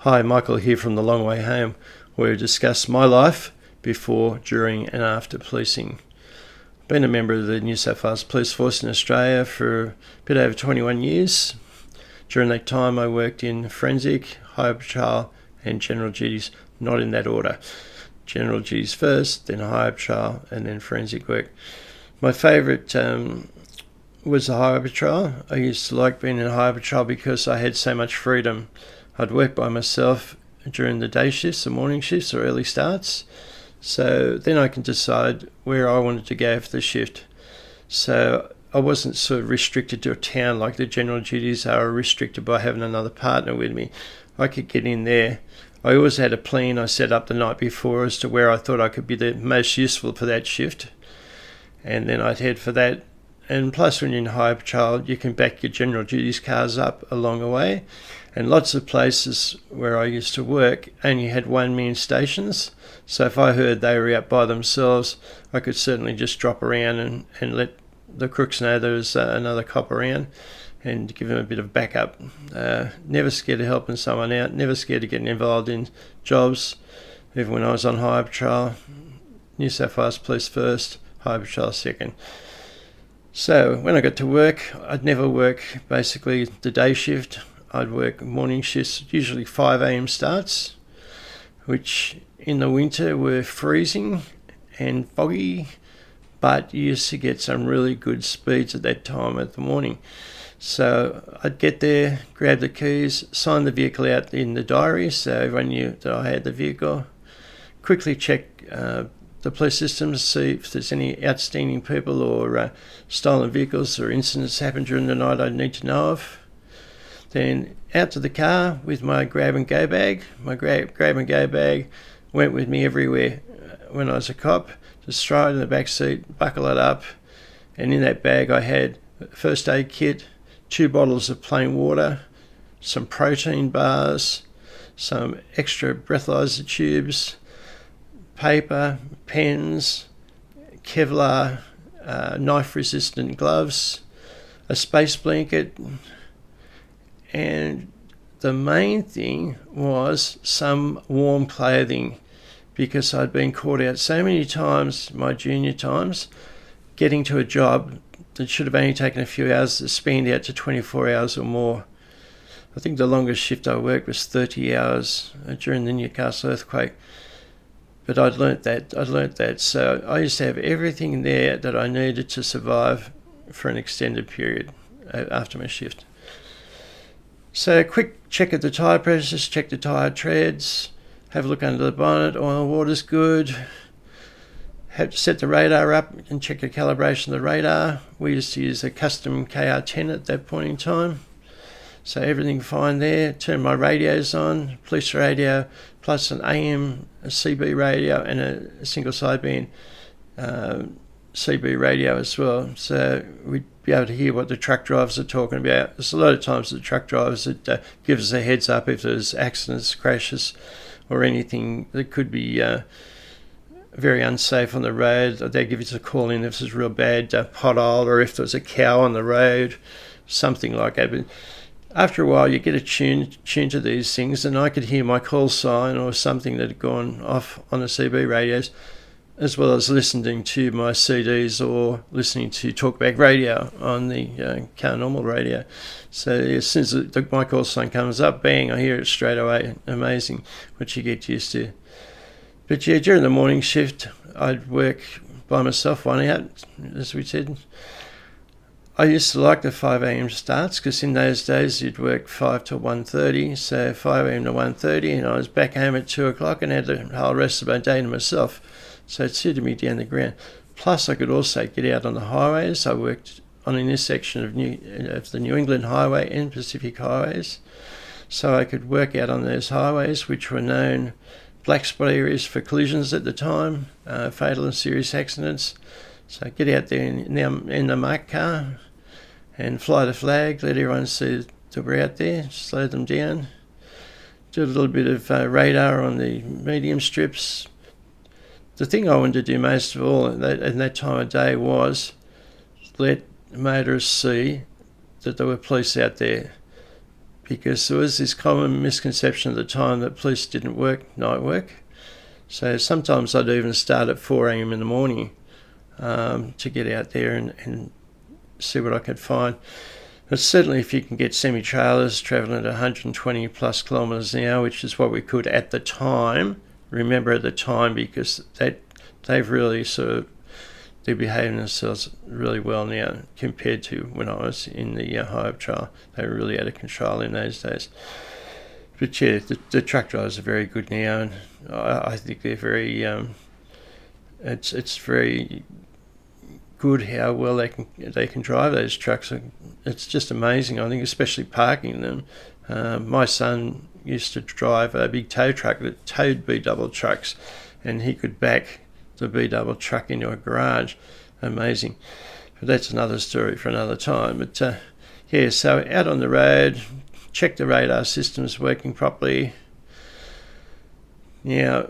Hi, Michael here from The Long Way Home, where we discuss my life before, during and after policing. I've been a member of the New South Wales Police Force in Australia for a bit over 21 years. During that time I worked in forensic, highway patrol and general duties, not in that order. General duties first, then highway patrol and then forensic work. My favourite was the highway patrol. I used to like being in highway patrol because I had so much freedom. I'd work by myself during the day shifts, the morning shifts or early starts. So then I can decide where I wanted to go for the shift. So I wasn't sort of restricted to a town like the general duties are, restricted by having another partner with me. I could get in there. I always had a plan I set up the night before as to where I thought I could be the most useful for that shift. And then I'd head for that. And plus when you're in highway patrol, you can back your general duties cars up along the way. And lots of places where I used to work only had one-man stations. So if I heard they were out by themselves, I could certainly just drop around and let the crooks know there was another cop around and give them a bit of backup. Never scared of helping someone out, never scared of getting involved in jobs. Even when I was on highway patrol, New South Wales Police first, highway patrol second. So when I got to work, I'd never work basically the day shift. I'd work morning shifts, usually 5 a.m. starts, which in the winter were freezing and foggy, but you used to get some really good speeds at that time of the morning. So I'd get there, grab the keys, sign the vehicle out in the diary so everyone knew that I had the vehicle, quickly check the police systems, see if there's any outstanding people or stolen vehicles or incidents happened during the night I'd need to know of. Then out to the car with my grab-and-go bag. My grab-and-go bag went with me everywhere when I was a cop. Just throw it in the back seat, buckle it up, and in that bag I had a first aid kit, 2 bottles of plain water, some protein bars, some extra breathalyzer tubes, paper, pens, Kevlar, knife-resistant gloves, a space blanket, and the main thing was some warm clothing, because I'd been caught out so many times, my junior times, getting to a job that should have only taken a few hours to spend out to 24 hours or more. I think the longest shift I worked was 30 hours during the Newcastle earthquake. But I'd learnt that. So I used to have everything there that I needed to survive for an extended period after my shift. So a quick check of the tyre pressures, check the tyre treads, have a look under the bonnet, oil and water's good. Have to set the radar up and check the calibration of the radar. We used to use a custom KR10 at that point in time. So everything fine there. Turn my radios on, police radio, plus an AM, a CB radio and a single sideband CB radio as well. So we'd be able to hear what the truck drivers are talking about. There's a lot of times the truck drivers that give us a heads up if there's accidents, crashes or anything that could be very unsafe on the road. They give us a call in if there's a real bad pothole or if there's a cow on the road, something like that. But after a while you get attuned to these things, and I could hear my call sign or something that had gone off on the CB radios, as well as listening to my CDs or listening to talkback radio on the car normal radio. So as soon as my call sign comes up, bang, I hear it straight away. Amazing, which you get used to. But yeah, during the morning shift, I'd work by myself, one out, as we said. I used to like the 5 a.m. starts because in those days you'd work 5 to 1:30, so 5 a.m. to 1:30, and I was back home at 2 o'clock and had the whole rest of my day to myself. So it suited me down the ground. Plus I could also get out on the highways. I worked on an intersection of the New England Highway and Pacific Highways. So I could work out on those highways, which were known black spot areas for collisions at the time, fatal and serious accidents. So I'd get out there in the marked car and fly the flag, let everyone see that we're out there, slow them down, do a little bit of radar on the medium strips. The thing I wanted to do most of all in that time of day was let motorists see that there were police out there. because there was this common misconception at the time that police didn't work night work. So sometimes I'd even start at 4 a.m. in the morning to get out there and see what I could find. But certainly if you can get semi-trailers travelling at 120 plus kilometres an hour, which is what we could at the time, remember at the time, because they've really they're behaving themselves really well now compared to when I was in the high trial. They were really out of control in those days. But yeah, the truck drivers are very good now, and I think they're very. It's very good how well they can drive those trucks. It's just amazing. I think, especially parking them. My son used to drive a big tow truck that towed B-double trucks, and he could back the B-double truck into a garage. Amazing. But that's another story for another time. But yeah, so out on the road, check the radar systems working properly. Now,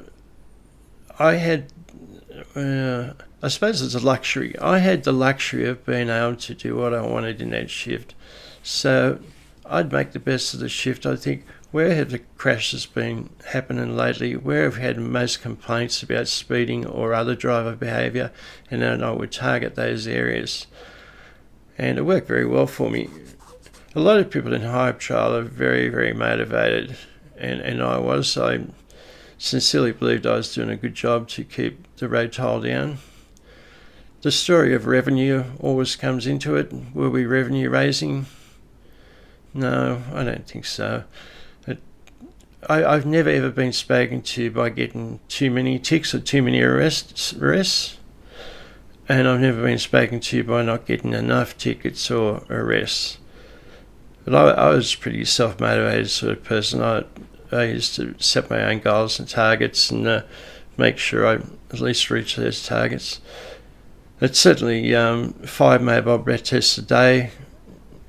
I had, I suppose it's a luxury. I had the luxury of being able to do what I wanted in that shift. So I'd make the best of the shift. I think, where have the crashes been happening lately? Where have we had most complaints about speeding or other driver behaviour? And then I would target those areas. And it worked very well for me. A lot of people in high trial are very, very motivated. And I sincerely believed I was doing a good job to keep the road toll down. The story of revenue always comes into it. Were we revenue raising? No, I don't think so. I've never ever been spoken to by getting too many ticks or too many arrests, and I've never been spoken to by not getting enough tickets or arrests. But I was a pretty self-motivated sort of person. I used to set my own goals and targets and make sure I at least reach those targets. It's certainly 5 mobile breath tests a day.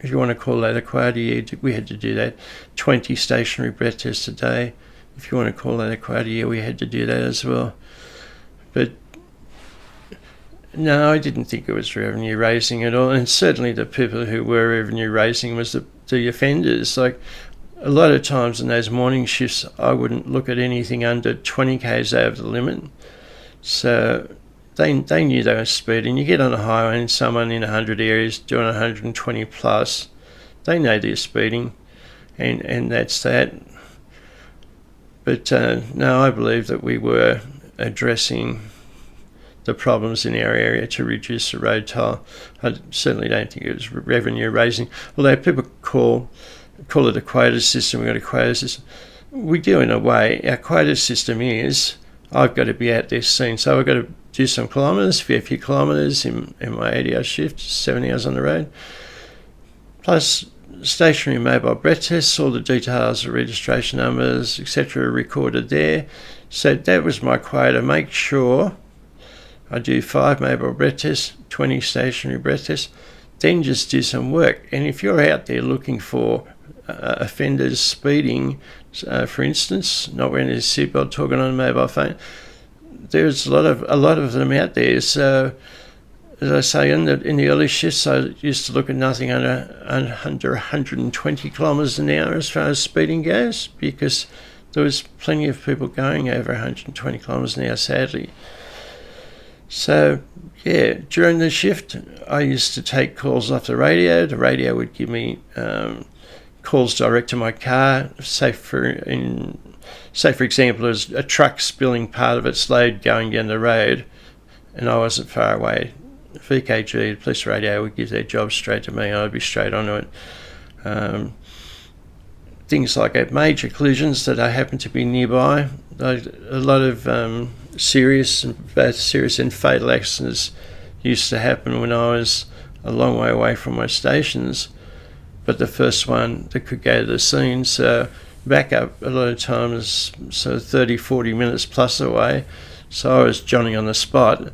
If you want to call that a quota, we had to do that. 20 stationary breath tests a day. If you want to call that a quota, we had to do that as well. But no, I didn't think it was revenue raising at all. And certainly the people who were revenue raising was the offenders. Like, a lot of times in those morning shifts, I wouldn't look at anything under 20 k's over the limit. So they knew they were speeding. You get on a highway and someone in 100 areas doing 120 plus, they know they're speeding, and that's that. But no, I believe that we were addressing the problems in our area to reduce the road toll. I certainly don't think it was revenue raising, although people call it a quota system. We've got a quota system. We do, in a way. Our quota system is, I've got to be out there soon, so I've got to do some kilometres, a few kilometres in my 80-hour shift, 7 hours on the road, plus stationary mobile breath tests, all the details, the registration numbers, etc. recorded there. So that was my quota. Make sure I do 5 mobile breath tests, 20 stationary breath tests, then just do some work. And if you're out there looking for offenders speeding, for instance, not wearing a seatbelt, talking on a mobile phone, there's a lot of them out there. So, as I say, in the early shifts, I used to look at nothing under 120 kilometres an hour as far as speeding goes, because there was plenty of people going over 120 kilometres an hour, sadly. So, yeah, during the shift, I used to take calls off the radio. The radio would give me calls direct to my car. Say for example, there's a truck spilling part of its load going down the road, and I wasn't far away. VKG, the police radio, would give their job straight to me, and I'd be straight onto it. Things like major collisions that I happen to be nearby. A lot of serious and fatal accidents used to happen when I was a long way away from my stations, but the first one that could go to the scene, so back up a lot of times, so 30-40 minutes plus away, so I was Johnny on the spot,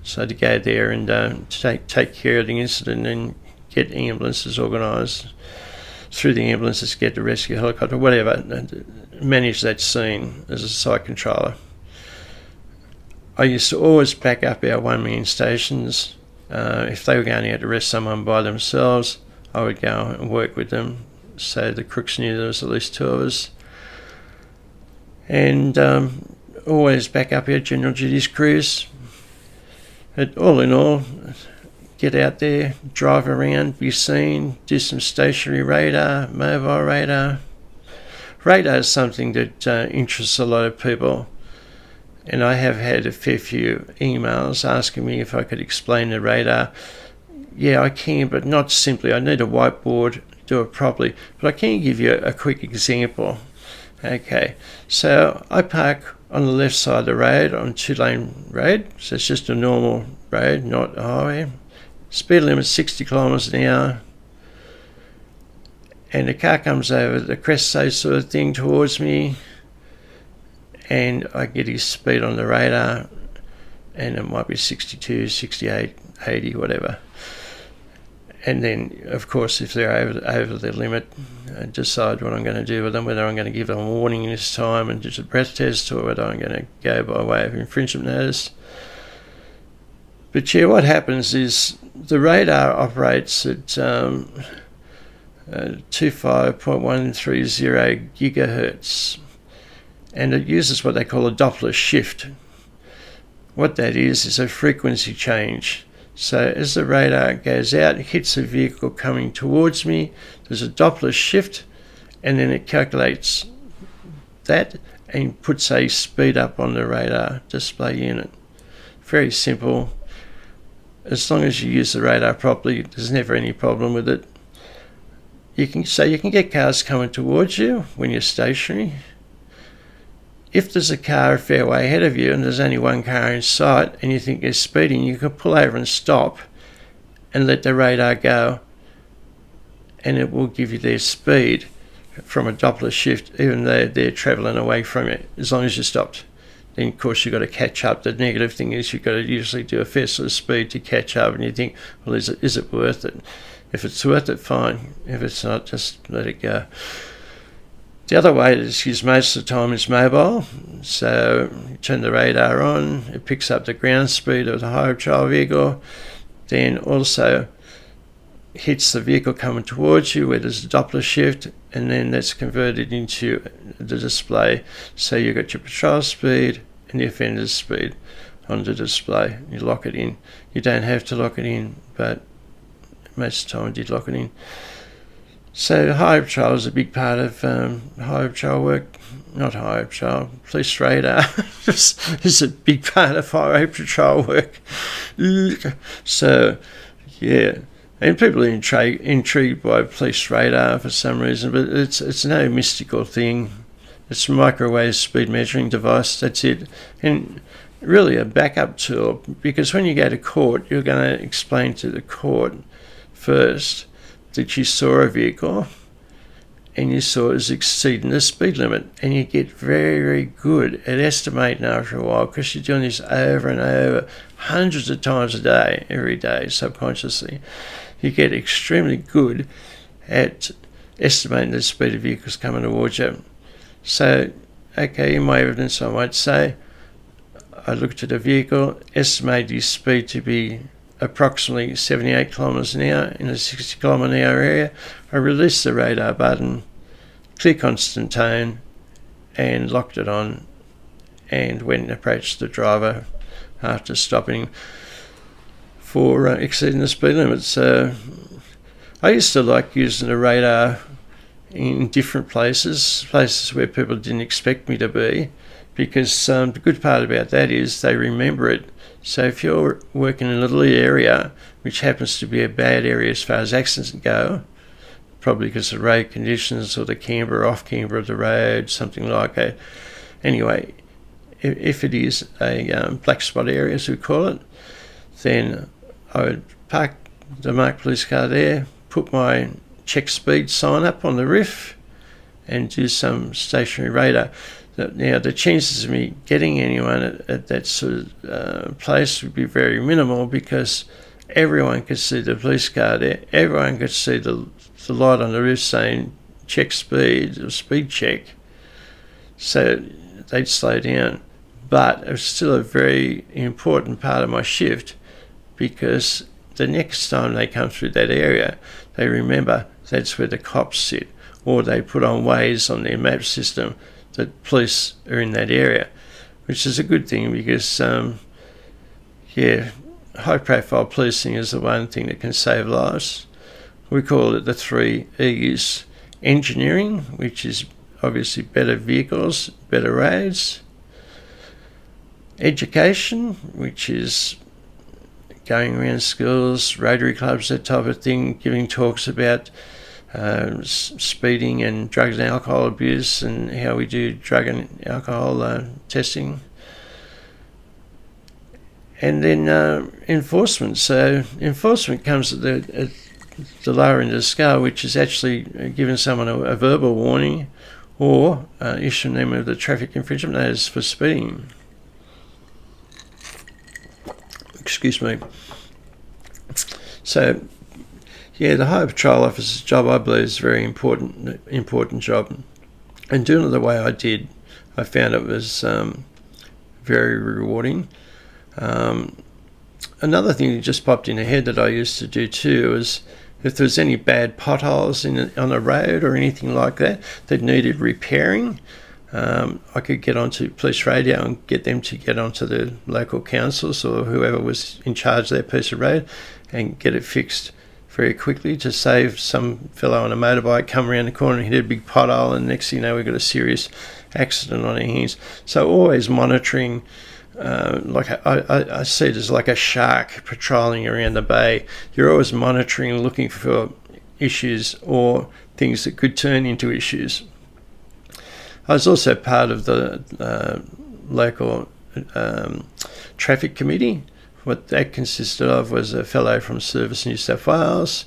so to go there and to take care of the incident and get ambulances organised, through the ambulances get the rescue helicopter, whatever, manage that scene as a site controller. I used to always back up our 1-man stations. If they were going out to arrest someone by themselves, I would go and work with them, so the crooks knew there was at least 2 of us. And always back up our general duties crews. But all in all, get out there, drive around, be seen, do some stationary radar, mobile radar. Radar is something that interests a lot of people, and I have had a fair few emails asking me if I could explain the radar. Yeah, I can, but not simply. I need a whiteboard, do it properly. But I can give you a quick example. Okay, so I park on the left side of the road on 2-lane road, so it's just a normal road, not a highway. Speed limit 60 kilometres an hour, and a car comes over the crest sort of thing towards me, and I get his speed on the radar, and it might be 62, 68, 80, whatever. And then, of course, if they're over the limit, I decide what I'm going to do with them, whether I'm going to give them a warning this time and just a breath test, or whether I'm going to go by way of infringement notice. But yeah, what happens is the radar operates at 25.130 gigahertz, and it uses what they call a Doppler shift. What that is a frequency change. So as the radar goes out, it hits a vehicle coming towards me, there's a Doppler shift, and then it calculates that and puts a speed up on the radar display unit. Very simple. As long as you use the radar properly, there's never any problem with it. You can get cars coming towards you when you're stationary. If there's a car a fair way ahead of you and there's only one car in sight and you think they're speeding, you can pull over and stop and let the radar go, and it will give you their speed from a Doppler shift, even though they're travelling away from it, as long as you stopped. Then, of course, you've got to catch up. The negative thing is you've got to usually do a fair sort of speed to catch up, and you think, well, is it worth it? If it's worth it, fine. If it's not, just let it go. The other way that it's used most of the time is mobile. So you turn the radar on, it picks up the ground speed of the higher patrol vehicle, then also hits the vehicle coming towards you where there's a Doppler shift, and then that's converted into the display. So you've got your patrol speed and the offender's speed on the display. You lock it in. You don't have to lock it in, but most of the time I did lock it in. So highway patrol is a big part of highway patrol work. Not highway patrol, police radar is a big part of highway patrol work. So, yeah. And people are intrigued by police radar for some reason, but it's no mystical thing. It's a microwave speed measuring device, that's it. And really a backup tool, because when you go to court, you're going to explain to the court first that you saw a vehicle and you saw it was exceeding the speed limit, and you get very, very good at estimating after a while, because you're doing this over and over hundreds of times a day, every day, subconsciously. You get extremely good at estimating the speed of vehicles coming towards you. So, okay, in my evidence I might say, I looked at a vehicle, estimated his speed to be approximately 78 kilometres an hour in a 60 kilometre an hour area. I released the radar button, clear constant tone, and locked it on, and went and approached the driver after stopping for exceeding the speed limit. So I used to like using the radar in different places where people didn't expect me to be, because the good part about that is they remember it. So if you're working in a little area, which happens to be a bad area as far as accidents go, probably because of road conditions or the camber, off camber of the road, something like that. Anyway, if it is a black spot area, as we call it, then I would park the marked police car there, put my check speed sign up on the roof, and do some stationary radar. Now, the chances of me getting anyone at that sort of place would be very minimal, because everyone could see the police car there. Everyone could see the light on the roof saying check speed or speed check. So they'd slow down. But it was still a very important part of my shift, because the next time they come through that area, they remember that's where the cops sit, or they put on ways on their map system that police are in that area, which is a good thing because, high-profile policing is the one thing that can save lives. We call it the 3 E's. Engineering, which is obviously better vehicles, better roads. Education, which is going around schools, Rotary clubs, that type of thing, giving talks about speeding and drugs and alcohol abuse and how we do drug and alcohol testing. And then enforcement. So enforcement comes at the lower end of the scale, which is actually giving someone a verbal warning or issuing them with a traffic infringement notice for speeding. Excuse me. So, the Highway Patrol Officer's job, I believe, is a very important job. And doing it the way I did, I found it was very rewarding. Another thing that just popped in the head that I used to do too is if there was any bad potholes on a road or anything like that needed repairing, I could get onto police radio and get them to get onto the local councils or whoever was in charge of that piece of road and get it fixed very quickly to save some fellow on a motorbike come around the corner and hit a big pothole, and next thing you know we've got a serious accident on our hands. So always monitoring, I see it as like a shark patrolling around the bay. You're always monitoring and looking for issues or things that could turn into issues. I was also part of the local traffic committee. What that consisted of was a fellow from Service New South Wales,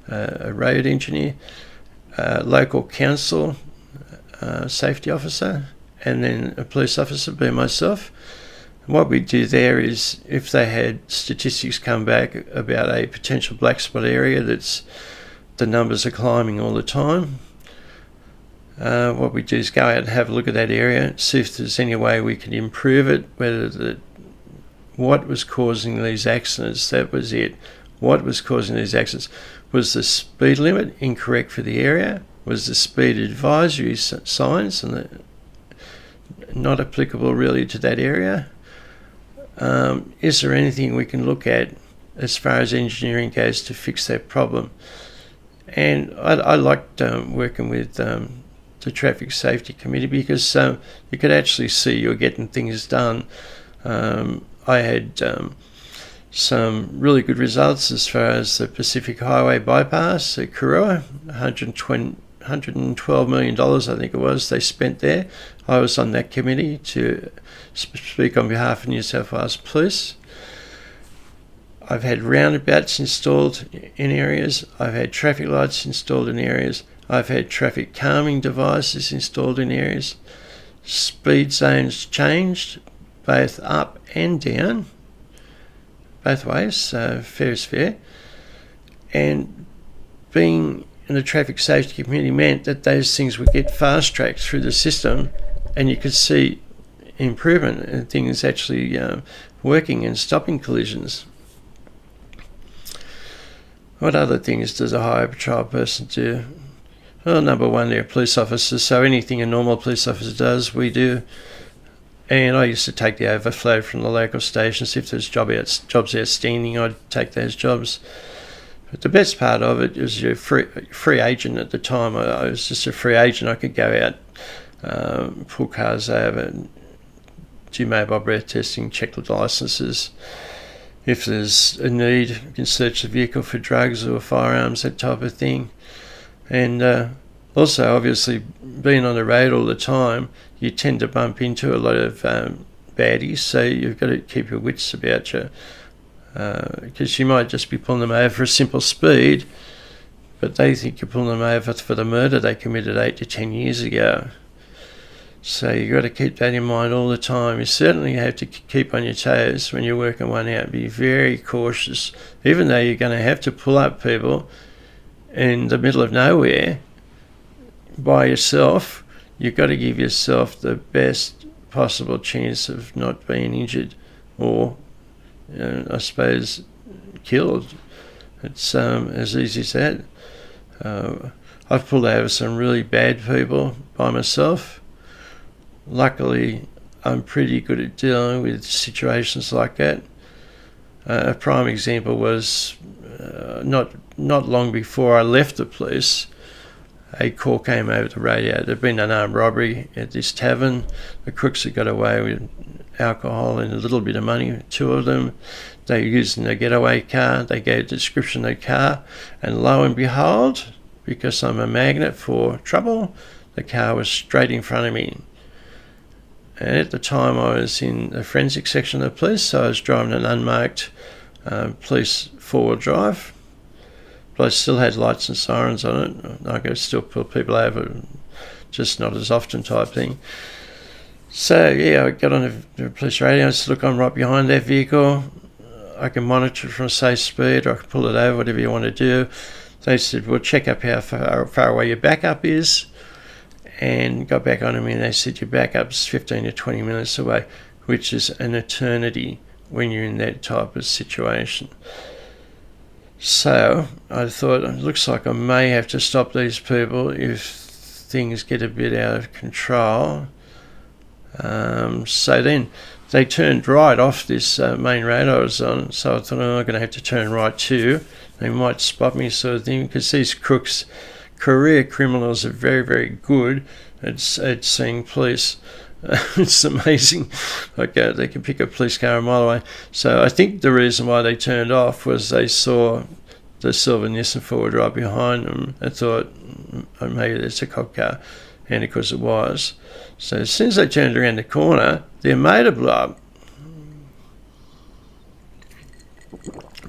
a road engineer, local council safety officer, and then a police officer, being myself. And what we do there is if they had statistics come back about a potential black spot area that's the numbers are climbing all the time, what we do is go out and have a look at that area, see if there's any way we can improve it, what was causing these accidents. That was it. What was causing these accidents? Was the speed limit incorrect for the area? Was the speed advisory signs not applicable really to that area? Is there anything we can look at as far as engineering goes to fix that problem? And I liked working with the Traffic Safety Committee because you could actually see you were getting things done. I had some really good results as far as the Pacific Highway bypass at Kurua, $112 million I think it was they spent there. I was on that committee to speak on behalf of New South Wales Police. I've had roundabouts installed in areas. I've had traffic lights installed in areas. I've had traffic calming devices installed in areas. Speed zones changed, both up and down, both ways, so fair is fair. And being in the Traffic Safety Committee meant that those things would get fast-tracked through the system and you could see improvement and things actually working and stopping collisions. What other things does a highway patrol person do? Well, number one, they're police officers, so anything a normal police officer does, we do. And I used to take the overflow from the local stations. If there's jobs outstanding, I'd take those jobs. But the best part of it is you're free agent at the time. I was just a free agent. I could go out, pull cars over, do mobile breath testing, check the licences. If there's a need, you can search the vehicle for drugs or firearms, that type of thing. And also, obviously, being on the road all the time, you tend to bump into a lot of baddies, so you've got to keep your wits about you. Because you might just be pulling them over for a simple speed, but they think you're pulling them over for the murder they committed 8 to 10 years ago. So you've got to keep that in mind all the time. You certainly have to keep on your toes when you're working one out. Be very cautious. Even though you're going to have to pull up people in the middle of nowhere by yourself, you've got to give yourself the best possible chance of not being injured or, I suppose, killed. It's as easy as that. I've pulled over some really bad people by myself. Luckily, I'm pretty good at dealing with situations like that. A prime example was not long before I left the police, a call came over the radio. There'd been an armed robbery at this tavern. The crooks had got away with alcohol and a little bit of money, 2 of them. They were using a getaway car. They gave a description of the car, and lo and behold, because I'm a magnet for trouble, the car was straight in front of me. And at the time I was in the forensic section of the police, so I was driving an unmarked police 4-wheel drive. But I still had lights and sirens on it. I could still pull people over, just not as often type thing. So yeah, I got on the police radio and said, look, I'm right behind that vehicle. I can monitor it from a safe speed, or I can pull it over, whatever you want to do. They said, well, check up how far away your backup is. And got back on me and they said your backup's 15 to 20 minutes away, which is an eternity when you're in that type of situation. So I thought, it looks like I may have to stop these people if things get a bit out of control. So then they turned right off this main road I was on, so I thought, I'm going to have to turn right too. They might spot me, sort of thing, because these crooks, career criminals, are very, very good at seeing police. It's amazing. Like they can pick a police car a mile away. So I think the reason why they turned off was they saw the silver Nissan Ford right behind them and thought, oh, maybe that's a cop car. And of course it was. So as soon as they turned around the corner, their motor blew up.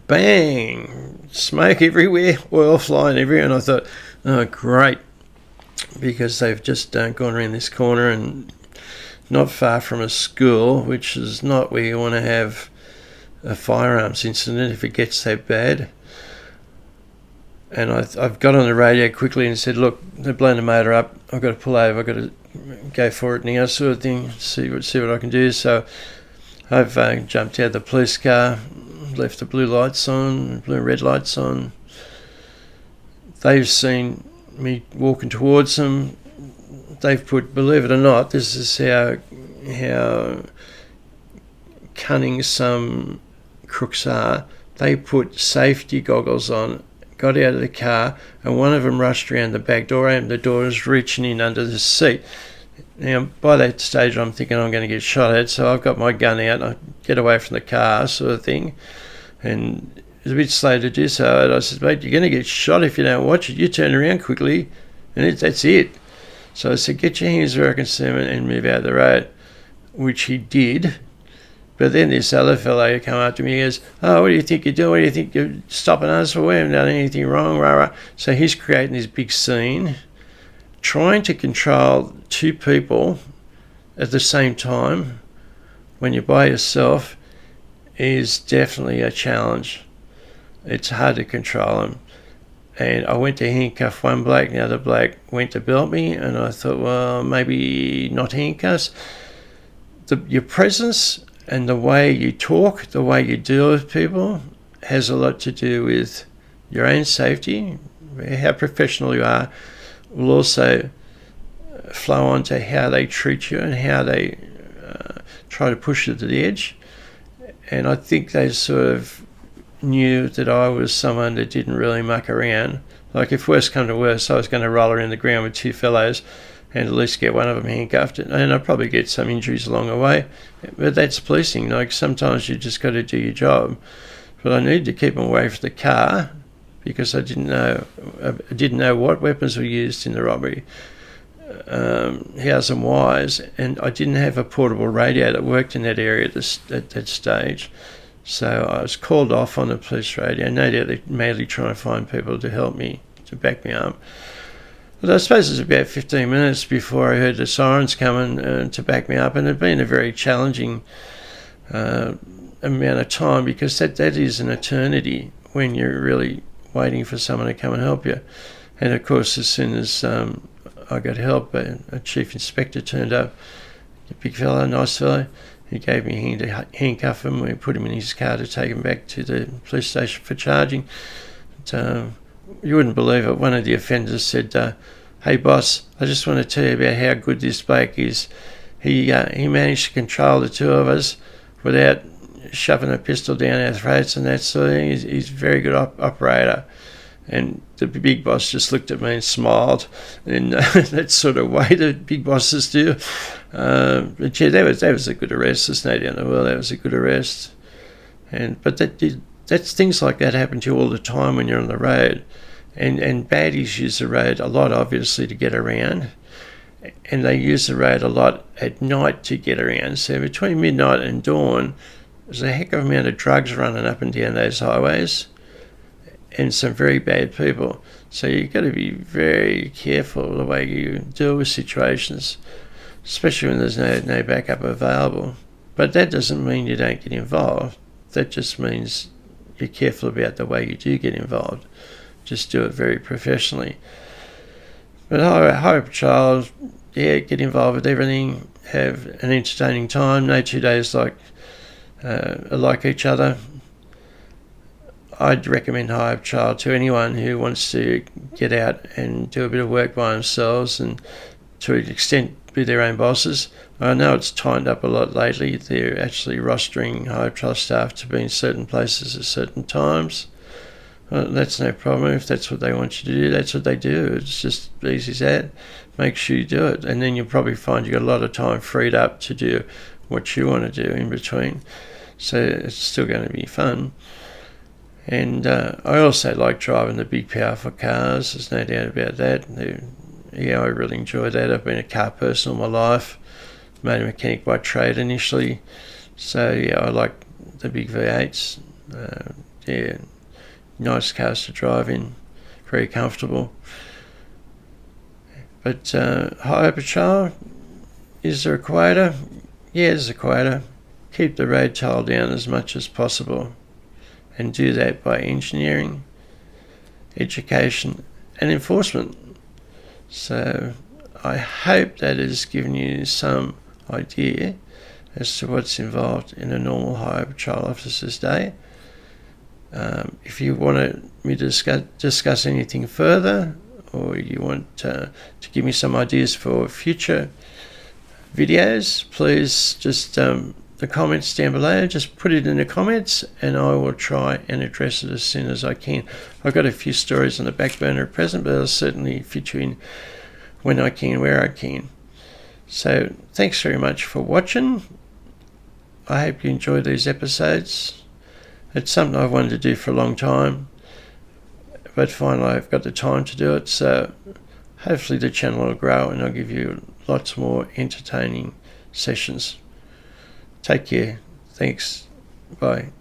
Bang! Smoke everywhere, oil flying everywhere. And I thought, oh, great, because they've just gone around this corner and not far from a school, which is not where you want to have a firearms incident if it gets that bad. And I've got on the radio quickly and said, look, they've blown the motor up. I've got to pull over. I've got to go for it now, sort of thing, see what I can do. So I've jumped out of the police car, left the blue and red lights on. They've seen me walking towards them. They've put, believe it or not, this is how cunning some crooks are. They put safety goggles on, got out of the car, and one of them rushed around the back door, opened the door, was reaching in under the seat. Now, by that stage, I'm thinking I'm going to get shot at, so I've got my gun out, I get away from the car, sort of thing, and it was a bit slow to do so. And I said, mate, you're going to get shot if you don't watch it. You turn around quickly, and that's it. So I said, get your hands where I can see them and move out of the road, which he did. But then this other fellow came up to me and goes, oh, what do you think you're doing? What do you think you're stopping us for? We haven't done anything wrong, rah, rah. So he's creating this big scene, trying to control 2 people at the same time when you're by yourself is definitely a challenge. It's hard to control them. And I went to handcuff one bloke, the other bloke went to belt me, and I thought, well, maybe not handcuffs. Your presence and the way you talk, the way you deal with people has a lot to do with your own safety. How professional you are will also flow on to how they treat you and how they try to push you to the edge. And I think they sort of knew that I was someone that didn't really muck around. Like if worse come to worse, I was going to roll around the ground with 2 fellows and at least get one of them handcuffed, and I'd probably get some injuries along the way. But that's policing. Like sometimes you just got to do your job. But I needed to keep them away from the car because I didn't know what weapons were used in the robbery, hows and whys, and I didn't have a portable radio that worked in that area at that stage. So I was called off on the police radio. No doubt they're madly trying to find people to help me, to back me up. But I suppose it was about 15 minutes before I heard the sirens coming to back me up, and it had been a very challenging amount of time because that is an eternity when you're really waiting for someone to come and help you. And of course, as soon as I got help, a chief inspector turned up, a big fellow, nice fellow. He gave me a hand to handcuff him. We put him in his car to take him back to the police station for charging. But, you wouldn't believe it, one of the offenders said, "Hey boss, I just want to tell you about how good this bloke is. He managed to control the two of us without shoving a pistol down our throats and that sort of thing. He's a very good operator." And the big boss just looked at me and smiled, and that sort of way that big bosses do. But yeah, that was a good arrest. There's no doubt in the world that was a good arrest. But that's things like that happen to you all the time when you're on the road, and baddies use the road a lot, obviously, to get around, and they use the road a lot at night to get around. So between midnight and dawn, there's a heck of an amount of drugs running up and down those highways, and some very bad people. So you've got to be very careful the way you deal with situations, especially when there's no backup available. But that doesn't mean you don't get involved. That just means you're careful about the way you do get involved. Just do it very professionally. But highway patrol, yeah, get involved with everything, have an entertaining time. No 2 days are like each other. I'd recommend highway patrol to anyone who wants to get out and do a bit of work by themselves and to an extent be their own bosses. I know it's tightened up a lot lately. They're actually rostering highway patrol staff to be in certain places at certain times. Well, that's no problem. If that's what they want you to do, that's what they do. It's just easy as that. Make sure you do it, and then you'll probably find you've got a lot of time freed up to do what you want to do in between. So it's still going to be fun. And I also like driving the big, powerful cars. There's no doubt about that. Yeah, I really enjoy that. I've been a car person all my life. Made a mechanic by trade initially. So yeah, I like the big V8s. Yeah, nice cars to drive in. Very comfortable. But highway patrol, is there a quota? Yeah, there's a quota. Keep the road toll down as much as possible, and do that by engineering, education and enforcement. So I hope that has given you some idea as to what's involved in a normal highway patrol officer's day. If you want me to discuss anything further, or you want to give me some ideas for future videos, please just the comments down below, just put it in the comments and I will try and address it as soon as I can. I've got a few stories on the back burner at present, but I'll certainly fit you in when I can, where I can. So thanks very much for watching. I hope you enjoyed these episodes. It's something I've wanted to do for a long time, but finally I've got the time to do it. So hopefully the channel will grow and I'll give you lots more entertaining sessions. Take care. Thanks. Bye.